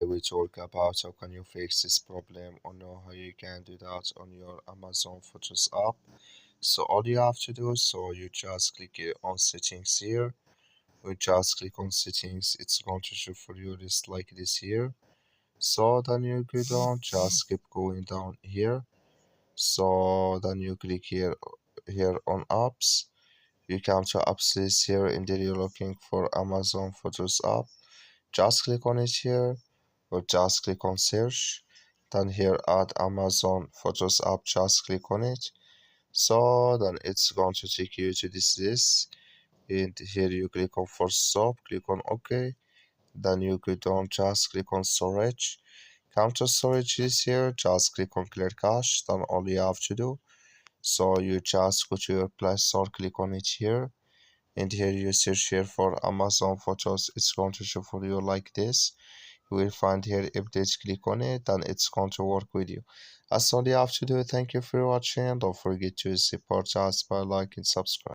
We talk about how can you fix this problem or know how you can do that on your Amazon Photos app. So all you have to do, so you just click on settings here. We just click on settings, it's going to show for you this like this here. So then you go down, just keep going down here. So then you click here on apps. You come to apps list here, and there you're looking for Amazon Photos app. Just click on it here, or just click on search. Then here add Amazon Photos app, just click on it. So then it's going to take you to this list, and here you click on first stop, click on OK. Then you go down, just click on storage. Come to storage is here, just click on clear cache. Then all you have to do, so you just go to your Play Store, click on it here, and here you search here for Amazon Photos. It's going to show for you like this. You will find here updates, click on it, and it's going to work with you. That's all you have to do. Thank you for watching. Don't forget to support us by liking and subscribe.